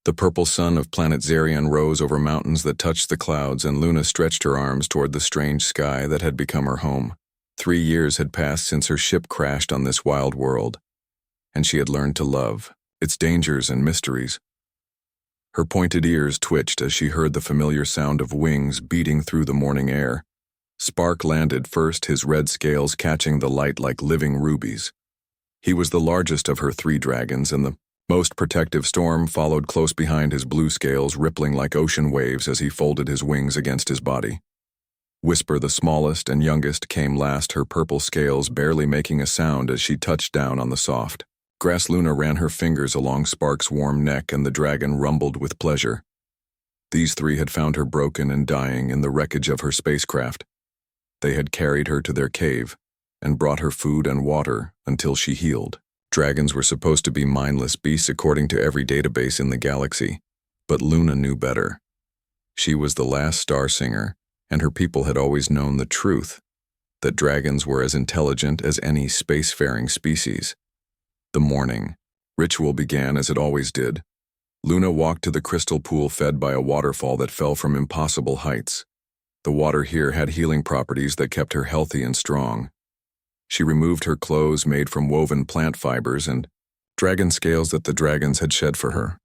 The purple sun of planet Zarian rose over mountains that touched the clouds, and Luna stretched her arms toward the strange sky that had become her home. 3 years had passed since her ship crashed on this wild world, and she had learned to love its dangers and mysteries. Her pointed ears twitched as she heard the familiar sound of wings beating through the morning air. Spark landed first, his red scales catching the light like living rubies. He was the largest of her 3 dragons, and the most protective Storm followed close behind, his blue scales rippling like ocean waves as he folded his wings against his body. Whisper, the smallest and youngest, came last, her purple scales barely making a sound as she touched down on the soft grass. Luna ran her fingers along Spark's warm neck, and the dragon rumbled with pleasure. These 3 had found her broken and dying in the wreckage of her spacecraft. They had carried her to their cave and brought her food and water until she healed. Dragons were supposed to be mindless beasts according to every database in the galaxy, but Luna knew better. She was the last star singer, and her people had always known the truth, that dragons were as intelligent as any spacefaring species. The morning ritual began as it always did. Luna walked to the crystal pool fed by a waterfall that fell from impossible heights. The water here had healing properties that kept her healthy and strong. She removed her clothes made from woven plant fibers and dragon scales that the dragons had shed for her.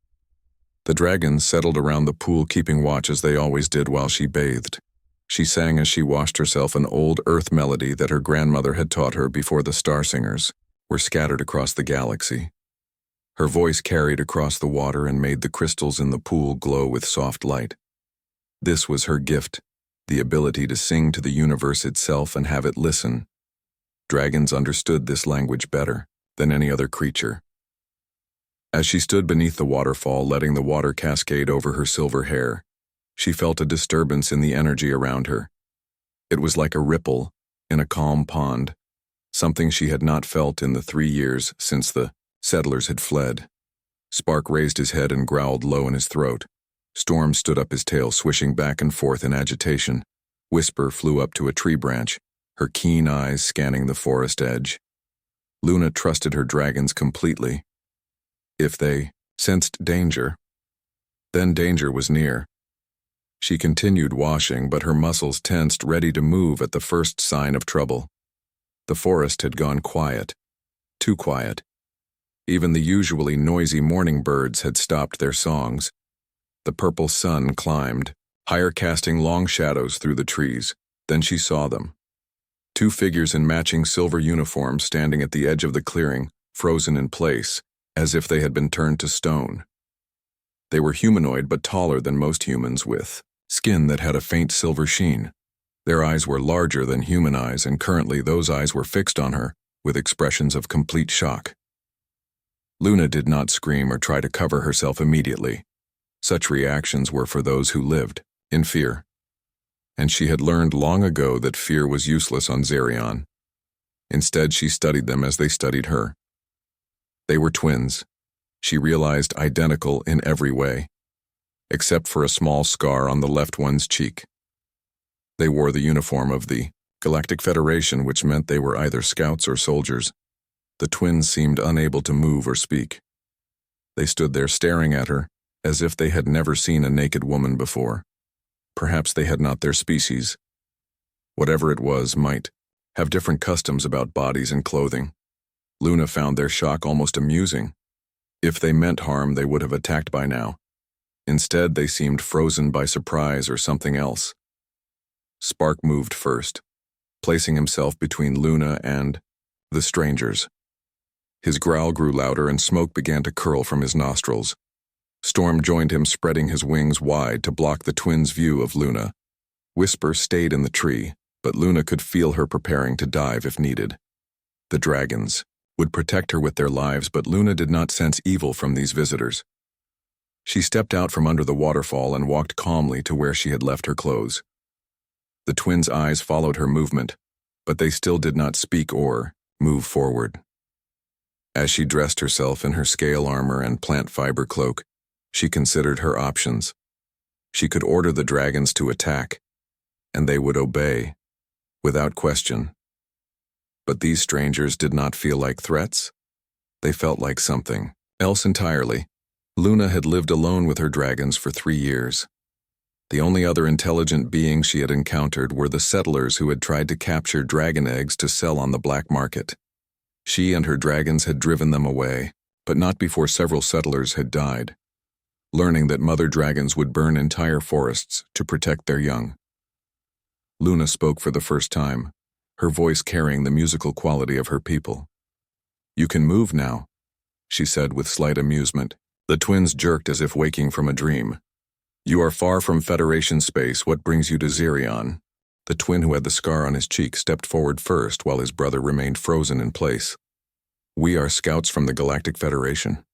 The dragons settled around the pool, keeping watch as they always did while she bathed. She sang as she washed herself an old earth melody that her grandmother had taught her before the star singers were scattered across the galaxy. Her voice carried across the water and made the crystals in the pool glow with soft light. This was her gift, the ability to sing to the universe itself and have it listen. Dragons understood this language better than any other creature. As she stood beneath the waterfall, letting the water cascade over her silver hair, she felt a disturbance in the energy around her. It was like a ripple in a calm pond, something she had not felt in the 3 years since the settlers had fled. Spark raised his head and growled low in his throat. Storm stood up, his tail swishing back and forth in agitation. Whisper flew up to a tree branch, her keen eyes scanning the forest edge. Luna trusted her dragons completely. If they sensed danger, then danger was near. She continued washing, but her muscles tensed, ready to move at the first sign of trouble. The forest had gone quiet, too quiet. Even the usually noisy morning birds had stopped their songs. The purple sun climbed, higher, casting long shadows through the trees. Then she saw them. 2 figures in matching silver uniforms standing at the edge of the clearing, frozen in place, as if they had been turned to stone. They were humanoid but taller than most humans, with skin that had a faint silver sheen. Their eyes were larger than human eyes, and currently those eyes were fixed on her, with expressions of complete shock. Luna did not scream or try to cover herself immediately. Such reactions were for those who lived in fear. And she had learned long ago that fear was useless on Zarion. Instead, she studied them as they studied her. They were twins. She realized identical in every way, except for a small scar on the left one's cheek. They wore the uniform of the Galactic Federation, which meant they were either scouts or soldiers. The twins seemed unable to move or speak. They stood there staring at her, as if they had never seen a naked woman before. Perhaps they had not their species. Whatever it was might have different customs about bodies and clothing. Luna found their shock almost amusing. If they meant harm, they would have attacked by now. Instead, they seemed frozen by surprise or something else. Spark moved first, placing himself between Luna and the strangers. His growl grew louder and smoke began to curl from his nostrils. Storm joined him, spreading his wings wide to block the twins' view of Luna. Whisper stayed in the tree, but Luna could feel her preparing to dive if needed. The dragons would protect her with their lives, but Luna did not sense evil from these visitors. She stepped out from under the waterfall and walked calmly to where she had left her clothes. The twins' eyes followed her movement, but they still did not speak or move forward. As she dressed herself in her scale armor and plant fiber cloak, she considered her options. She could order the dragons to attack, and they would obey, without question. But these strangers did not feel like threats. They felt like something else entirely. Luna had lived alone with her dragons for 3 years. The only other intelligent beings she had encountered were the settlers who had tried to capture dragon eggs to sell on the black market. She and her dragons had driven them away, but not before several settlers had died, learning that mother dragons would burn entire forests to protect their young. Luna spoke for the first time, her voice carrying the musical quality of her people. "You can move now," she said with slight amusement. The twins jerked as if waking from a dream. "You are far from Federation space. What brings you to Zerion?" The twin who had the scar on his cheek stepped forward first while his brother remained frozen in place. "We are scouts from the Galactic Federation,"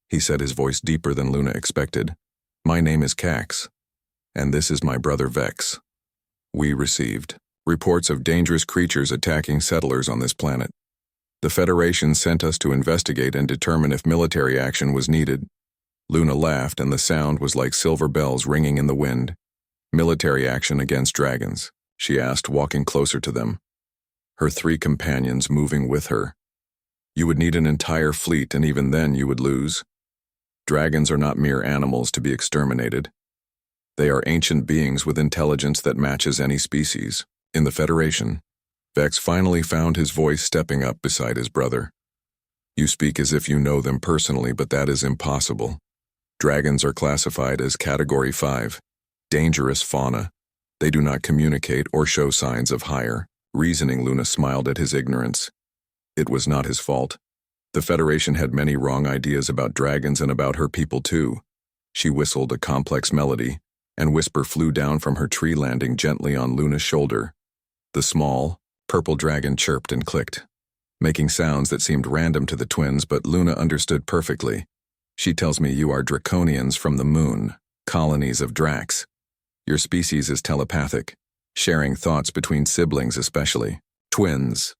he said, his voice deeper than Luna expected. "My name is Cax, and this is my brother Vex. We received reports of dangerous creatures attacking settlers on this planet. The Federation sent us to investigate and determine if military action was needed." Luna laughed, and the sound was like silver bells ringing in the wind. "Military action against dragons?" she asked, walking closer to them, her 3 companions moving with her. "You would need an entire fleet, and even then you would lose. Dragons are not mere animals to be exterminated. They are ancient beings with intelligence that matches any species. In the Federation," Vex finally found his voice stepping up beside his brother. "You speak as if you know them personally, but that is impossible. Dragons are classified as Category 5, dangerous fauna. They do not communicate or show signs of higher reasoning." Luna smiled at his ignorance. It was not his fault. The Federation had many wrong ideas about dragons and about her people too. She whistled a complex melody, and Whisper flew down from her tree, landing gently on Luna's shoulder. The small, purple dragon chirped and clicked, making sounds that seemed random to the twins, but Luna understood perfectly. "She tells me you are draconians from the moon, colonies of Drax. Your species is telepathic, sharing thoughts between siblings, especially twins.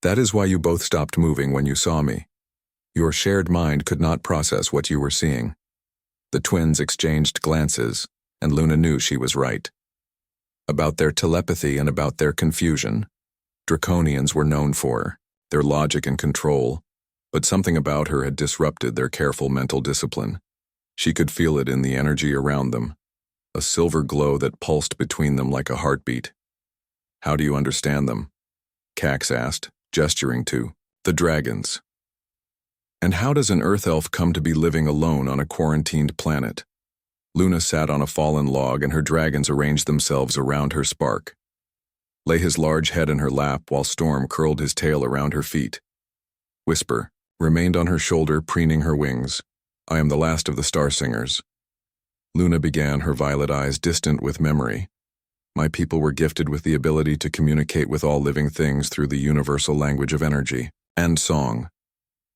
That is why you both stopped moving when you saw me. Your shared mind could not process what you were seeing." The twins exchanged glances, and Luna knew she was right. About their telepathy and about their confusion, draconians were known for their logic and control, but something about her had disrupted their careful mental discipline. She could feel it in the energy around them, a silver glow that pulsed between them like a heartbeat. "How do you understand them?" Cax asked, gesturing to the dragons. "And how does an Earth elf come to be living alone on a quarantined planet?" Luna sat on a fallen log, and her dragons arranged themselves around her Spark. Lay his large head in her lap while Storm curled his tail around her feet. Whisper remained on her shoulder, preening her wings. "I am the last of the Star Singers." Luna began, her violet eyes distant with memory. "My people were gifted with the ability to communicate with all living things through the universal language of energy and song.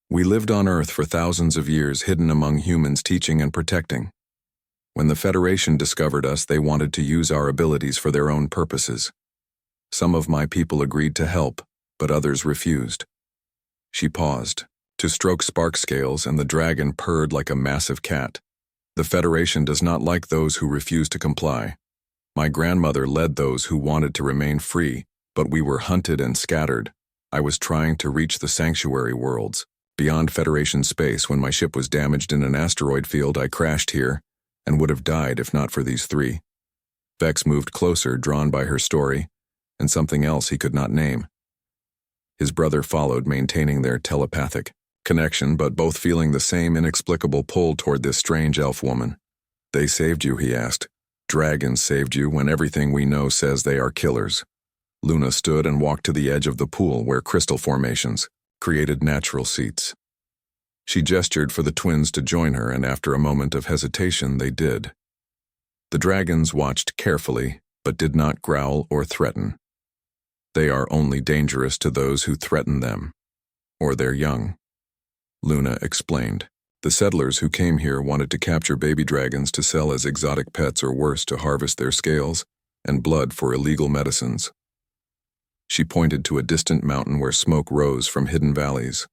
We lived on Earth for thousands of years, hidden among humans, teaching and protecting. When the Federation discovered us, they wanted to use our abilities for their own purposes. Some of my people agreed to help, but others refused." She paused to stroke spark scales, and the dragon purred like a massive cat. "The Federation does not like those who refuse to comply. My grandmother led those who wanted to remain free, but we were hunted and scattered. I was trying to reach the sanctuary worlds, beyond Federation space, when my ship was damaged in an asteroid field. I crashed here, and would have died if not for these 3. Vex moved closer, drawn by her story, and something else he could not name. His brother followed, maintaining their telepathic connection, but both feeling the same inexplicable pull toward this strange elf woman. "They saved you?" he asked. "Dragons saved you when everything we know says they are killers." Luna stood and walked to the edge of the pool where crystal formations created natural seats. She gestured for the twins to join her, and after a moment of hesitation, they did. The dragons watched carefully, but did not growl or threaten. They are only dangerous to those who threaten them, or their young, Luna explained. The settlers who came here wanted to capture baby dragons to sell as exotic pets, or worse, to harvest their scales and blood for illegal medicines. She pointed to a distant mountain where smoke rose from hidden valleys.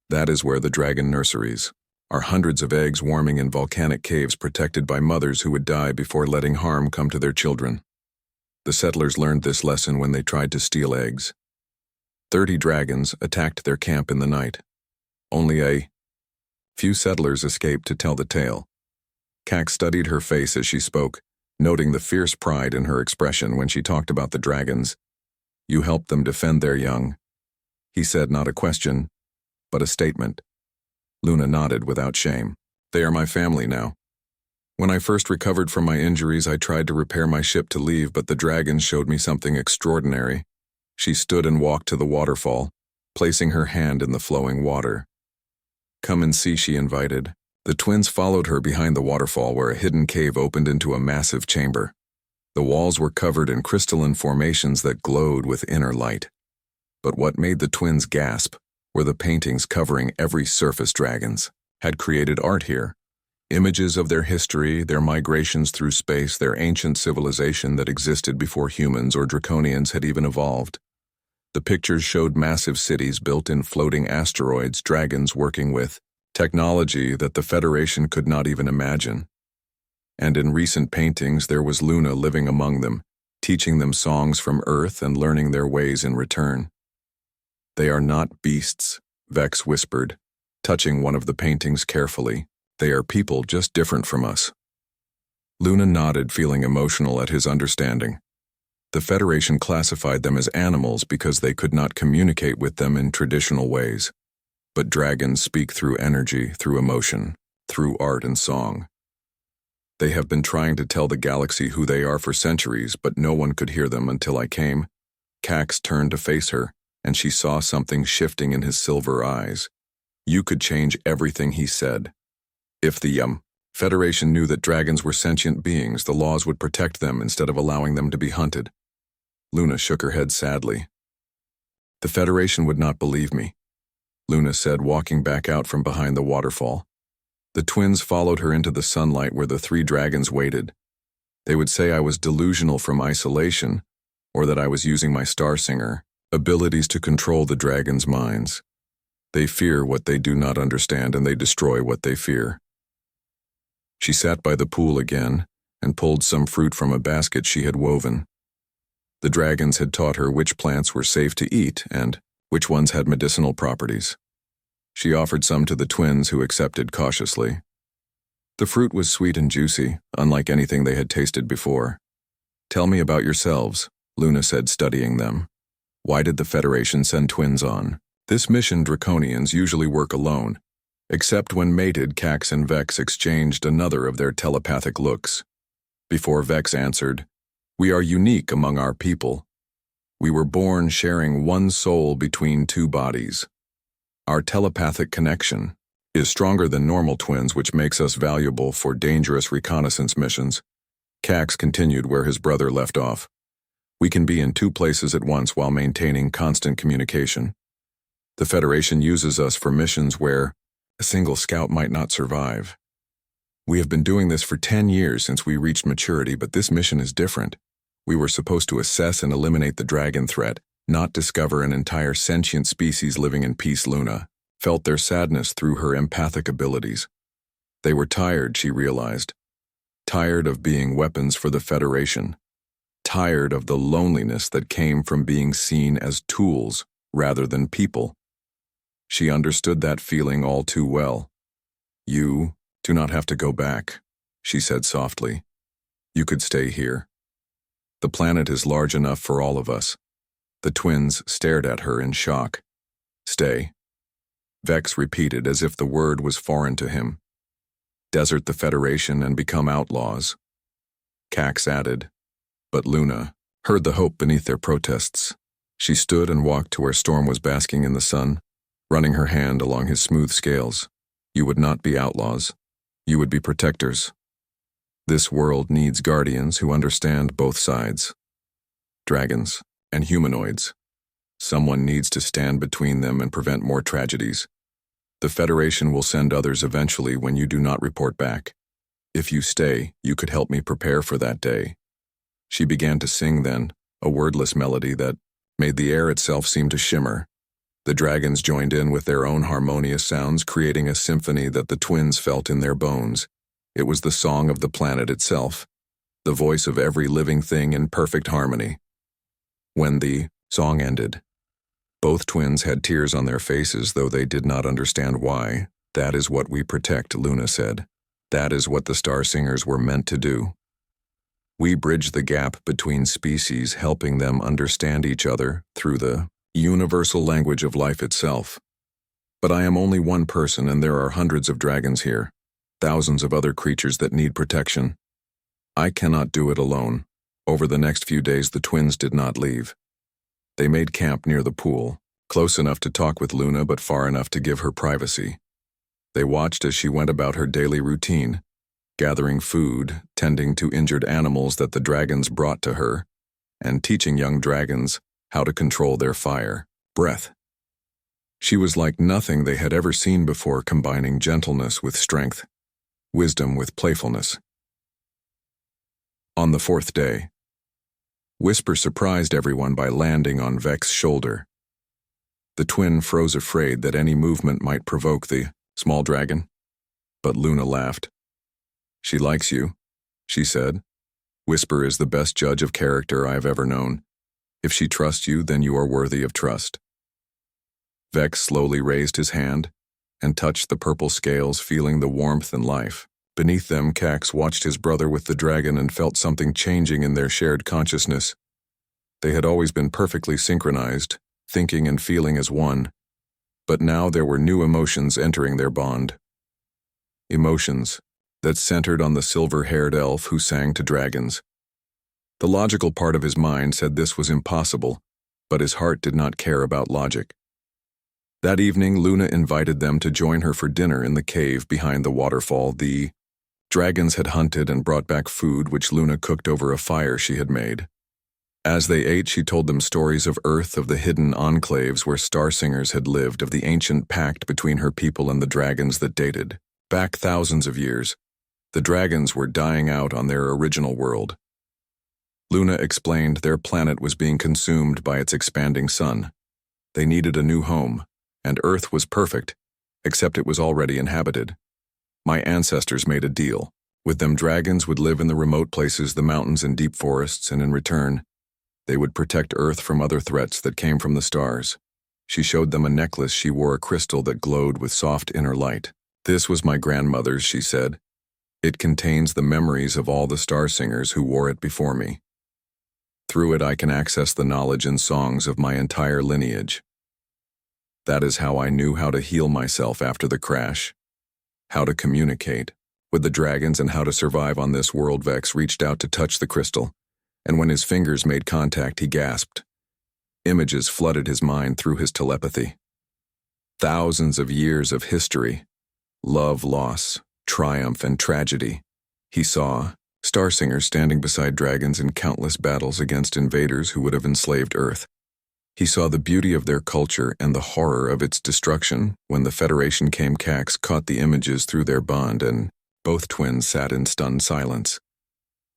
That is where the dragon nurseries are, hundreds of eggs warming in volcanic caves protected by mothers who would die before letting harm come to their children. The settlers learned this lesson when they tried to steal eggs. 30 dragons attacked their camp in the night. Only a Few settlers escaped to tell the tale. Cax studied her face as she spoke, noting the fierce pride in her expression when she talked about the dragons. You helped them defend their young. He said not a question, but a statement. Luna nodded without shame. They are my family now. When I first recovered from my injuries, I tried to repair my ship to leave, but the dragons showed me something extraordinary. She stood and walked to the waterfall, placing her hand in the flowing water. Come and see, she invited. The twins followed her behind the waterfall where a hidden cave opened into a massive chamber. The walls were covered in crystalline formations that glowed with inner light. But what made the twins gasp were the paintings covering every surface dragons had created art here. Images of their history, their migrations through space, their ancient civilization that existed before humans or draconians had even evolved. The pictures showed massive cities built in floating asteroids, dragons working with technology that the Federation could not even imagine. And in recent paintings, there was Luna living among them, teaching them songs from Earth and learning their ways in return. They are not beasts, Vex whispered, touching one of the paintings carefully. They are people just different from us. Luna nodded, feeling emotional at his understanding. The Federation classified them as animals because they could not communicate with them in traditional ways. But dragons speak through energy, through emotion, through art and song. They have been trying to tell the galaxy who they are for centuries, but no one could hear them until I came. Cax turned to face her, and she saw something shifting in his silver eyes. You could change everything, he said. If the Federation knew that dragons were sentient beings, the laws would protect them instead of allowing them to be hunted. Luna shook her head sadly. The Federation would not believe me, Luna said, walking back out from behind the waterfall. The twins followed her into the sunlight where the three dragons waited. They would say I was delusional from isolation, or that I was using my Star Singer abilities to control the dragons' minds. They fear what they do not understand, and they destroy what they fear. She sat by the pool again and pulled some fruit from a basket she had woven. The dragons had taught her which plants were safe to eat and which ones had medicinal properties. She offered some to the twins, who accepted cautiously. The fruit was sweet and juicy, unlike anything they had tasted before. Tell me about yourselves, Luna said, studying them. Why did the Federation send twins on? This mission Draconians usually work alone, except when mated. Cax and Vex exchanged another of their telepathic looks. Before Vex answered, we are unique among our people. We were born sharing one soul between two bodies. Our telepathic connection is stronger than normal twins, which makes us valuable for dangerous reconnaissance missions. Cax continued where his brother left off. We can be in two places at once while maintaining constant communication. The Federation uses us for missions where a single scout might not survive. We have been doing this for 10 years since we reached maturity, but this mission is different. We were supposed to assess and eliminate the dragon threat, not discover an entire sentient species living in peace. Luna felt their sadness through her empathic abilities. They were tired, she realized. Tired of being weapons for the Federation. Tired of the loneliness that came from being seen as tools rather than people. She understood that feeling all too well. You do not have to go back, she said softly. You could stay here. The planet is large enough for all of us. The twins stared at her in shock. Stay. Vex repeated as if the word was foreign to him. Desert the Federation and become outlaws. Cax added, but Luna heard the hope beneath their protests. She stood and walked to where Storm was basking in the sun, running her hand along his smooth scales. You would not be outlaws. You would be protectors. This world needs guardians who understand both sides. Dragons and humanoids. Someone needs to stand between them and prevent more tragedies. The Federation will send others eventually when you do not report back. If you stay, you could help me prepare for that day. She began to sing then, a wordless melody that made the air itself seem to shimmer. The dragons joined in with their own harmonious sounds, creating a symphony that the twins felt in their bones. It was the song of the planet itself, the voice of every living thing in perfect harmony. When the song ended, both twins had tears on their faces, though they did not understand why. That is what we protect, Luna said. That is what the Star Singers were meant to do. We bridge the gap between species, helping them understand each other through the universal language of life itself. But I am only one person, and there are hundreds of dragons here, thousands of other creatures that need protection. I cannot do it alone. Over the next few days, the twins did not leave. They made camp near the pool, close enough to talk with Luna but far enough to give her privacy. They watched as she went about her daily routine, gathering food, tending to injured animals that the dragons brought to her, and teaching young dragons how to control their fire, breath. She was like nothing they had ever seen before, combining gentleness with strength, wisdom with playfulness. On the fourth day, Whisper surprised everyone by landing on Vex's shoulder. The twin froze, afraid that any movement might provoke the small dragon, but Luna laughed. "She likes you," she said. "Whisper is the best judge of character I have ever known. If she trusts you, then you are worthy of trust." Vex slowly raised his hand and touched the purple scales, feeling the warmth and life. Beneath them, Cax watched his brother with the dragon and felt something changing in their shared consciousness. They had always been perfectly synchronized, thinking and feeling as one, but now there were new emotions entering their bond. Emotions that centered on the silver-haired elf who sang to dragons. The logical part of his mind said this was impossible, but his heart did not care about logic. That evening, Luna invited them to join her for dinner in the cave behind the waterfall. The dragons had hunted and brought back food which Luna cooked over a fire she had made. As they ate, she told them stories of Earth, of the hidden enclaves where star singers had lived, of the ancient pact between her people and the dragons that dated back thousands of years. The dragons were dying out on their original world. Luna explained their planet was being consumed by its expanding sun. They needed a new home, and Earth was perfect, except it was already inhabited. My ancestors made a deal. With them, dragons would live in the remote places, the mountains and deep forests, and in return, they would protect Earth from other threats that came from the stars. She showed them a necklace. She wore a crystal that glowed with soft inner light. "This was my grandmother's," she said. "It contains the memories of all the star singers who wore it before me. Through it I can access the knowledge and songs of my entire lineage. That is how I knew how to heal myself after the crash, how to communicate with the dragons, and how to survive on this world." Vex reached out to touch the crystal, and when his fingers made contact, he gasped. Images flooded his mind through his telepathy. Thousands of years of history, love, loss, triumph, and tragedy. He saw star singers standing beside dragons in countless battles against invaders who would have enslaved Earth. He saw the beauty of their culture and the horror of its destruction. When the Federation came, Cax caught the images through their bond, and both twins sat in stunned silence.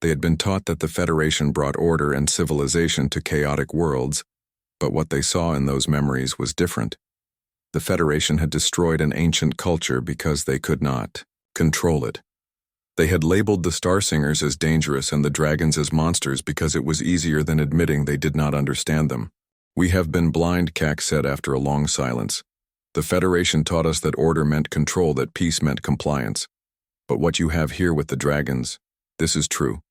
They had been taught that the Federation brought order and civilization to chaotic worlds, but what they saw in those memories was different. The Federation had destroyed an ancient culture because they could not control it. They had labeled the Star Singers as dangerous and the dragons as monsters because it was easier than admitting they did not understand them. "We have been blind," Cax said after a long silence. "The Federation taught us that order meant control, that peace meant compliance. But what you have here with the dragons, this is true.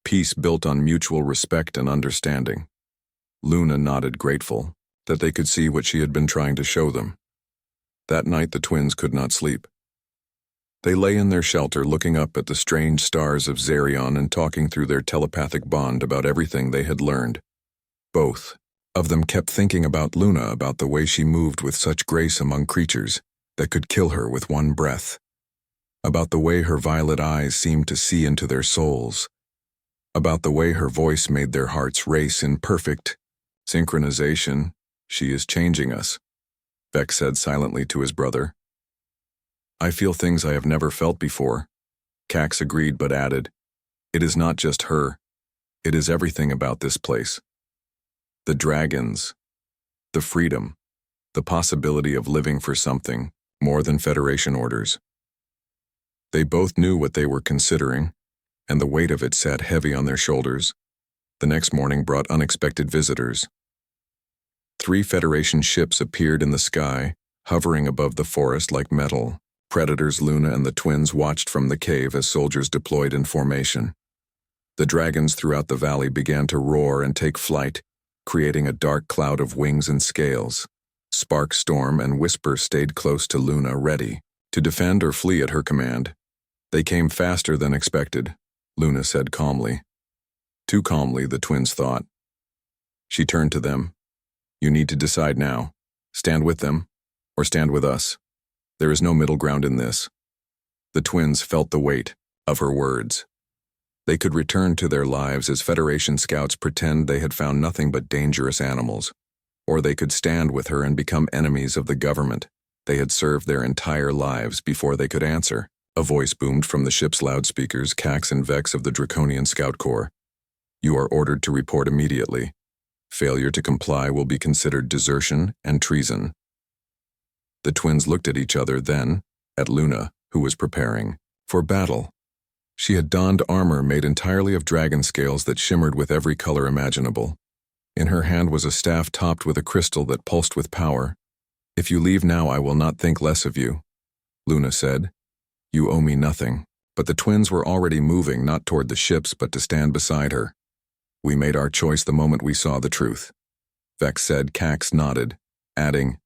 Peace built on mutual respect and understanding." Luna nodded, grateful that they could see what she had been trying to show them. That night the twins could not sleep. They lay in their shelter, looking up at the strange stars of Zerion and talking through their telepathic bond about everything they had learned. Both of them kept thinking about Luna, about the way she moved with such grace among creatures that could kill her with one breath, about the way her violet eyes seemed to see into their souls, about the way her voice made their hearts race in perfect synchronization. "She is changing us," Vex said silently to his brother. "I feel things I have never felt before." Cax agreed but added, "It is not just her. It is everything about this place. The dragons, the freedom, the possibility of living for something more than Federation orders." They both knew what they were considering, and the weight of it sat heavy on their shoulders. The next morning brought unexpected visitors. 3 Federation ships appeared in the sky, hovering above the forest like metal, Predators Luna and the twins watched from the cave as soldiers deployed in formation. The dragons throughout the valley began to roar and take flight, creating a dark cloud of wings and scales. Spark, Storm, and Whisper stayed close to Luna, ready to defend or flee at her command. They came faster than expected, Luna said calmly. Too calmly, the twins thought. She turned to them. You need to decide now. Stand with them, or stand with us. There is no middle ground in this. The twins felt the weight of her words. They could return to their lives as Federation scouts pretend they had found nothing but dangerous animals, or they could stand with her and become enemies of the government they had served their entire lives before they could answer. A voice boomed from the ship's loudspeakers, Cax and Vex of the Draconian Scout Corps. You are ordered to report immediately. Failure to comply will be considered desertion and treason. The twins looked at each other, then at Luna, who was preparing for battle. She had donned armor made entirely of dragon scales that shimmered with every color imaginable. In her hand was a staff topped with a crystal that pulsed with power. If you leave now, I will not think less of you, Luna said. You owe me nothing. But the twins were already moving, not toward the ships, but to stand beside her. We made our choice the moment we saw the truth, Vex said. Cax nodded, adding,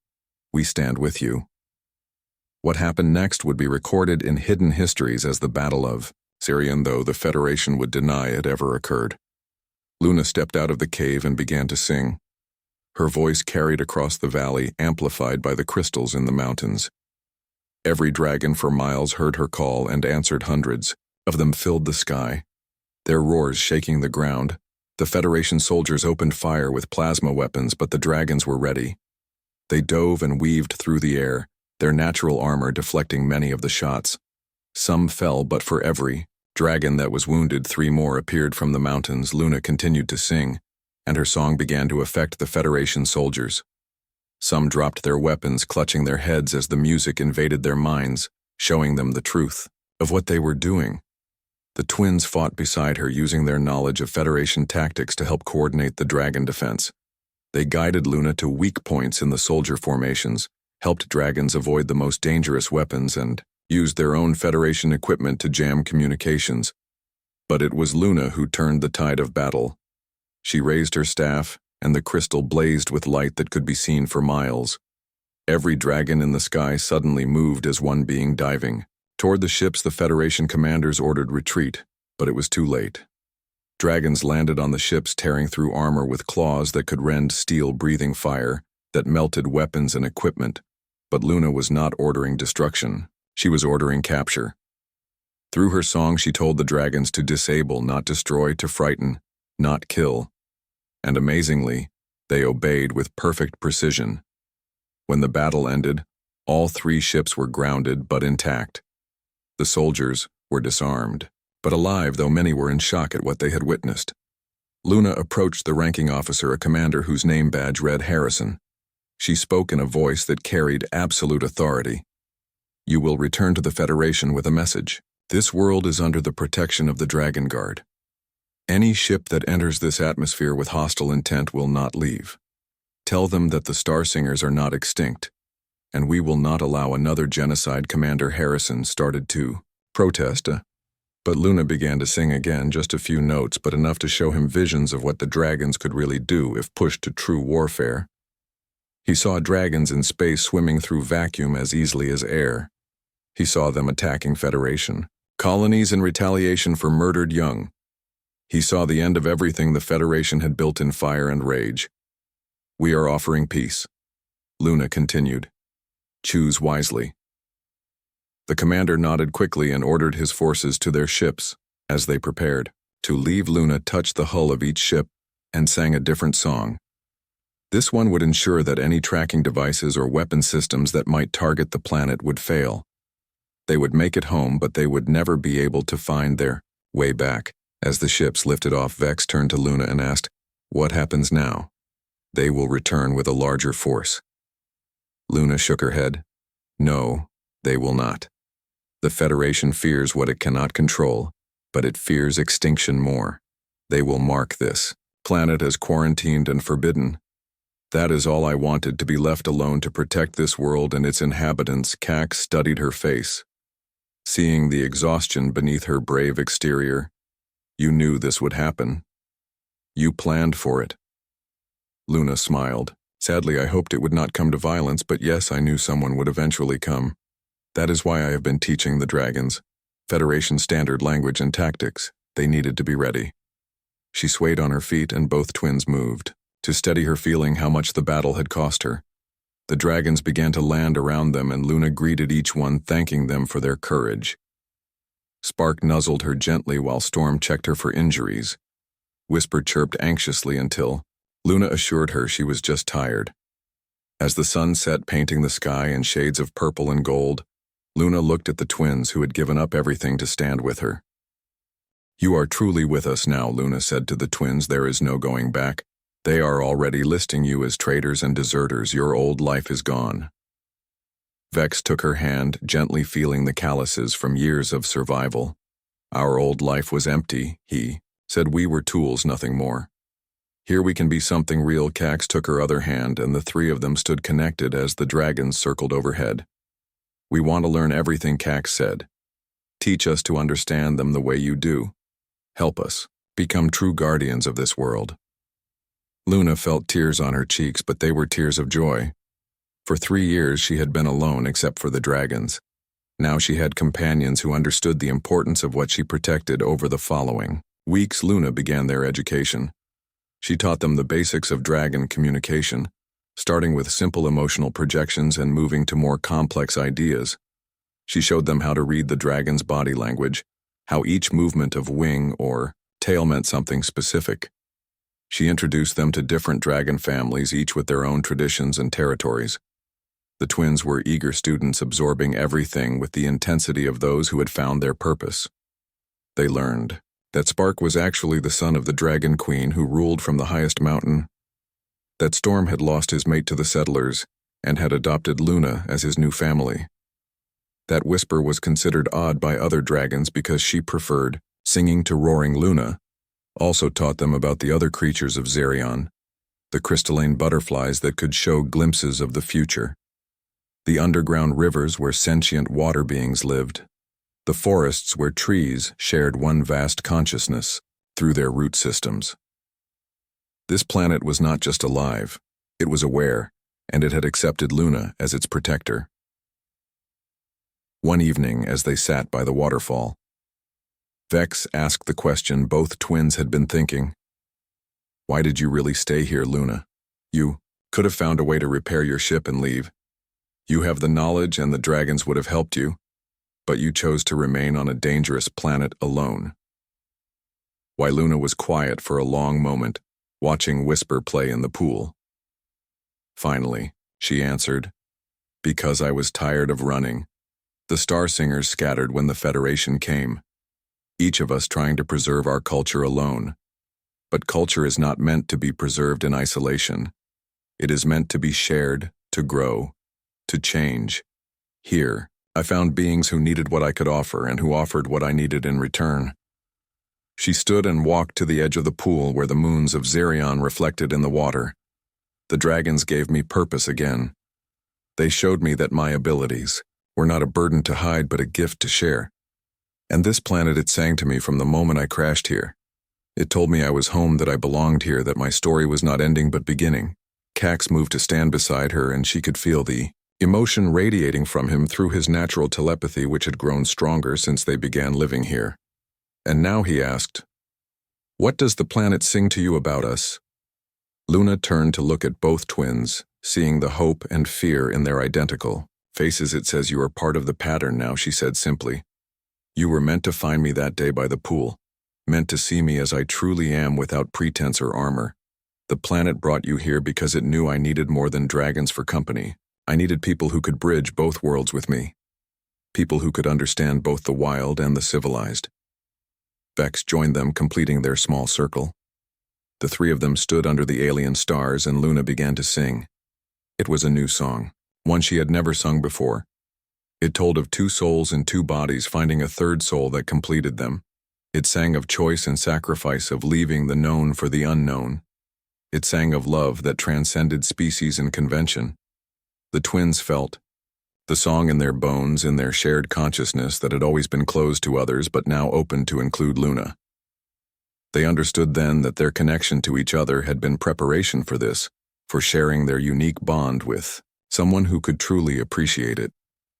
we stand with you. What happened next would be recorded in hidden histories as the Battle of Syrian, though the Federation would deny it ever occurred. Luna stepped out of the cave and began to sing. Her voice carried across the valley, amplified by the crystals in the mountains. Every dragon for miles heard her call and answered. Hundreds of them filled the sky, their roars shaking the ground. The Federation soldiers opened fire with plasma weapons, but the dragons were ready. They dove and weaved through the air, their natural armor deflecting many of the shots. Some fell, but for every dragon that was wounded, 3 more appeared from the mountains. Luna continued to sing, and her song began to affect the Federation soldiers. Some dropped their weapons, clutching their heads as the music invaded their minds, showing them the truth of what they were doing. The twins fought beside her, using their knowledge of Federation tactics to help coordinate the dragon defense. They guided Luna to weak points in the soldier formations, helped dragons avoid the most dangerous weapons, and used their own Federation equipment to jam communications. But it was Luna who turned the tide of battle. She raised her staff, and the crystal blazed with light that could be seen for miles. Every dragon in the sky suddenly moved as one being, diving toward the ships. The Federation commanders ordered retreat, but it was too late. Dragons landed on the ships, tearing through armor with claws that could rend steel, breathing fire that melted weapons and equipment. But Luna was not ordering destruction. She was ordering capture. Through her song, she told the dragons to disable, not destroy, to frighten, not kill. And amazingly, they obeyed with perfect precision. When the battle ended, all 3 ships were grounded but intact. The soldiers were disarmed, but alive, though many were in shock at what they had witnessed. Luna approached the ranking officer, a commander whose name badge read Harrison. She spoke in a voice that carried absolute authority. You will return to the Federation with a message. This world is under the protection of the Dragon Guard. Any ship that enters this atmosphere with hostile intent will not leave. Tell them that the Star Singers are not extinct, and we will not allow another genocide. Commander Harrison started to protest, but Luna began to sing again, just a few notes, but enough to show him visions of what the dragons could really do if pushed to true warfare. He saw dragons in space swimming through vacuum as easily as air. He saw them attacking Federation colonies in retaliation for murdered young. He saw the end of everything the Federation had built in fire and rage. We are offering peace, Luna continued. Choose wisely. The commander nodded quickly and ordered his forces to their ships. As they prepared to leave, Luna touched the hull of each ship and sang a different song. This one would ensure that any tracking devices or weapon systems that might target the planet would fail. They would make it home, but they would never be able to find their way back. As the ships lifted off, Vex turned to Luna and asked, "What happens now?" "They will return with a larger force." Luna shook her head. "No, they will not. The Federation fears what it cannot control, but it fears extinction more. They will mark this planet as quarantined and forbidden. That is all I wanted, to be left alone to protect this world and its inhabitants. Cax studied her face. Seeing the exhaustion beneath her brave exterior, you knew this would happen. You planned for it. Luna smiled. Sadly, I hoped it would not come to violence, but yes, I knew someone would eventually come. That is why I have been teaching the dragons Federation standard language and tactics. They needed to be ready. She swayed on her feet and both twins moved, to steady her, feeling how much the battle had cost her. The dragons began to land around them and Luna greeted each one, thanking them for their courage. Spark nuzzled her gently while Storm checked her for injuries. Whisper chirped anxiously until Luna assured her she was just tired. As the sun set, painting the sky in shades of purple and gold, Luna looked at the twins who had given up everything to stand with her. You are truly with us now, Luna said to the twins. There is no going back. They are already listing you as traitors and deserters. Your old life is gone. Vex took her hand, gently feeling the calluses from years of survival. Our old life was empty, he said. We were tools, nothing more. Here we can be something real. Cax took her other hand and the three of them stood connected as the dragons circled overhead. We want to learn everything, Cax said. Teach us to understand them the way you do. Help us become true guardians of this world. Luna felt tears on her cheeks, but they were tears of joy. For 3 years she had been alone except for the dragons. Now she had companions who understood the importance of what she protected. Over the following weeks, Luna began their education. She taught them the basics of dragon communication, starting with simple emotional projections and moving to more complex ideas. She showed them how to read the dragon's body language, how each movement of wing or tail meant something specific. She introduced them to different dragon families, each with their own traditions and territories. The twins were eager students, absorbing everything with the intensity of those who had found their purpose. They learned that Spark was actually the son of the Dragon Queen who ruled from the highest mountain, that Storm had lost his mate to the settlers and had adopted Luna as his new family. That Whisper was considered odd by other dragons because she preferred singing to roaring. Luna also taught them about the other creatures of Zerion, the crystalline butterflies that could show glimpses of the future, the underground rivers where sentient water beings lived, the forests where trees shared one vast consciousness through their root systems. This planet was not just alive, it was aware, and it had accepted Luna as its protector. One evening, as they sat by the waterfall, Vex asked the question both twins had been thinking. Why did you really stay here, Luna? You could have found a way to repair your ship and leave. You have the knowledge and the dragons would have helped you, but you chose to remain on a dangerous planet alone. Why? Luna was quiet for a long moment, watching Whisper play in the pool. Finally, she answered, because I was tired of running. The Star Singers scattered when the Federation came, each of us trying to preserve our culture alone. But culture is not meant to be preserved in isolation. It is meant to be shared, to grow, to change. Here, I found beings who needed what I could offer and who offered what I needed in return. She stood and walked to the edge of the pool where the moons of Zerion reflected in the water. The dragons gave me purpose again. They showed me that my abilities were not a burden to hide but a gift to share. And this planet, it sang to me from the moment I crashed here. It told me I was home, that I belonged here, that my story was not ending but beginning. Cax moved to stand beside her and she could feel the emotion radiating from him through his natural telepathy, which had grown stronger since they began living here. And now he asked, what does the planet sing to you about us? Luna turned to look at both twins, seeing the hope and fear in their identical faces. It says you are part of the pattern now, she said simply. You were meant to find me that day by the pool, meant to see me as I truly am without pretense or armor. The planet brought you here because it knew I needed more than dragons for company. I needed people who could bridge both worlds with me. People who could understand both the wild and the civilized. Vex joined them, completing their small circle. The three of them stood under the alien stars and Luna began to sing. It was a new song, one she had never sung before. It told of two souls in two bodies finding a third soul that completed them. It sang of choice and sacrifice, of leaving the known for the unknown. It sang of love that transcended species and convention. The twins felt the song in their bones, in their shared consciousness that had always been closed to others but now opened to include Luna. They understood then that their connection to each other had been preparation for this, for sharing their unique bond with someone who could truly appreciate it.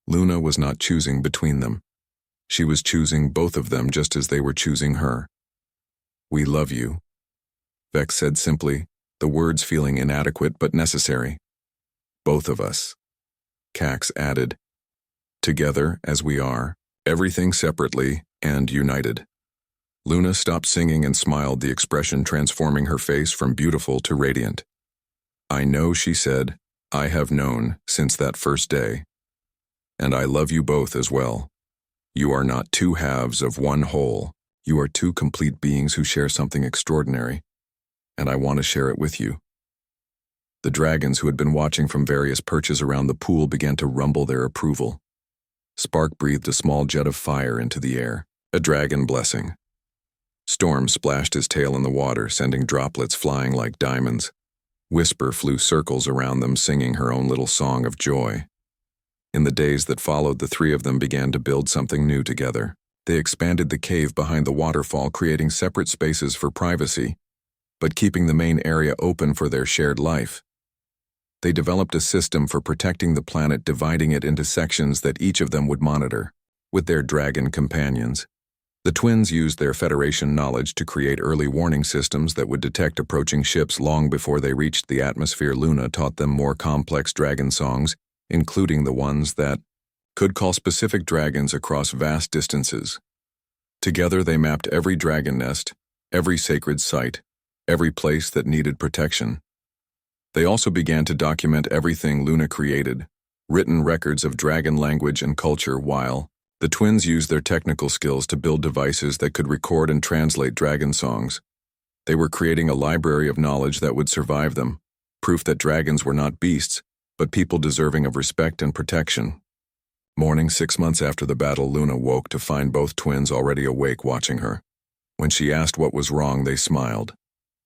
Luna was not choosing between them. She was choosing both of them just as they were choosing her. "We love you," Vex said simply, the words feeling inadequate but necessary. "Both of us," Cax added. "Together as we are, everything separately and united." Luna stopped singing and smiled, the expression transforming her face from beautiful to radiant. "I know," she said. "I have known since that first day. And I love you both as well. You are not two halves of one whole. You are two complete beings who share something extraordinary, and I want to share it with you." The dragons who had been watching from various perches around the pool began to rumble their approval. Spark breathed a small jet of fire into the air, a dragon blessing. Storm splashed his tail in the water, sending droplets flying like diamonds. Whisper flew circles around them, singing her own little song of joy. In the days that followed, the three of them began to build something new together. They expanded the cave behind the waterfall, creating separate spaces for privacy, but keeping the main area open for their shared life. They developed a system for protecting the planet, dividing it into sections that each of them would monitor. With their dragon companions, the twins used their Federation knowledge to create early warning systems that would detect approaching ships long before they reached the atmosphere. Luna taught them more complex dragon songs, including the ones that could call specific dragons across vast distances. Together they mapped every dragon nest, every sacred site, every place that needed protection. They also began to document everything Luna created, written records of dragon language and culture, while the twins used their technical skills to build devices that could record and translate dragon songs. They were creating a library of knowledge that would survive them, proof that dragons were not beasts, but people deserving of respect and protection. Morning 6 months after the battle, Luna woke to find both twins already awake watching her. When she asked what was wrong, they smiled.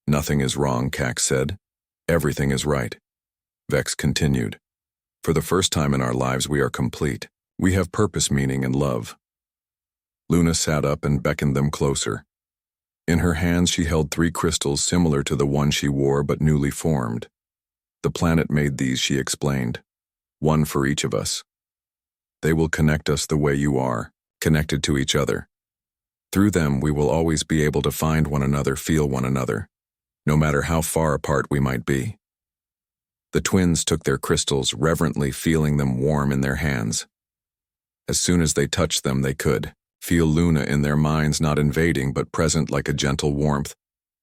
"Nothing is wrong," Cax said. "Everything is right." Vex continued. "For the first time in our lives, we are complete. We have purpose, meaning, and love." Luna sat up and beckoned them closer. In her hands she held 3 crystals similar to the one she wore but newly formed. "The planet made these," she explained. "One for each of us. They will connect us the way you are, connected to each other. Through them we will always be able to find one another, feel one another, no matter how far apart we might be." The twins took their crystals, reverently feeling them warm in their hands. As soon as they touched them, they could feel Luna in their minds, not invading but present like a gentle warmth.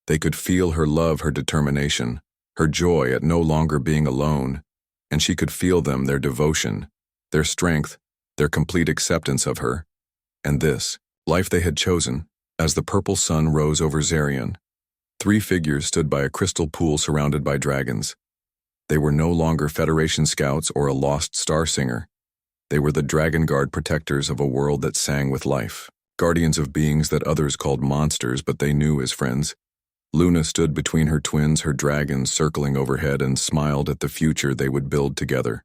They could feel her love, her determination, her joy at no longer being alone, and she could feel them, their devotion, their strength, their complete acceptance of her, and this life they had chosen. As the purple sun rose over Zarion, 3 figures stood by a crystal pool surrounded by dragons. They were no longer Federation scouts or a lost star singer. They were the Dragon Guard protectors of a world that sang with life, guardians of beings that others called monsters but they knew as friends. Luna stood between her twins, her dragons circling overhead, and smiled at the future they would build together.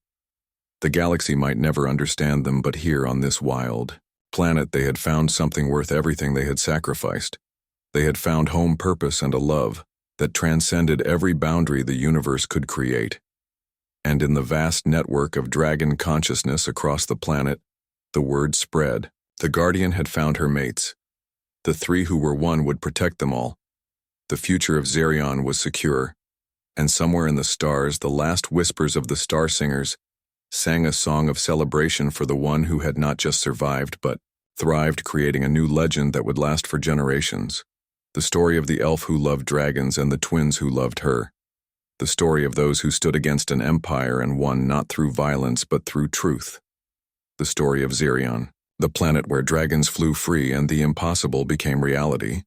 The galaxy might never understand them, but here on this wild planet they had found something worth everything they had sacrificed. They had found home, purpose, and a love that transcended every boundary the universe could create. And in the vast network of dragon consciousness across the planet, the word spread. The Guardian had found her mates. The 3 who were one would protect them all. The future of Zarion was secure. And somewhere in the stars, the last whispers of the star singers sang a song of celebration for the one who had not just survived but thrived, creating a new legend that would last for generations. The story of the elf who loved dragons and the twins who loved her. The story of those who stood against an empire and won not through violence but through truth. The story of Zarion, the planet where dragons flew free and the impossible became reality.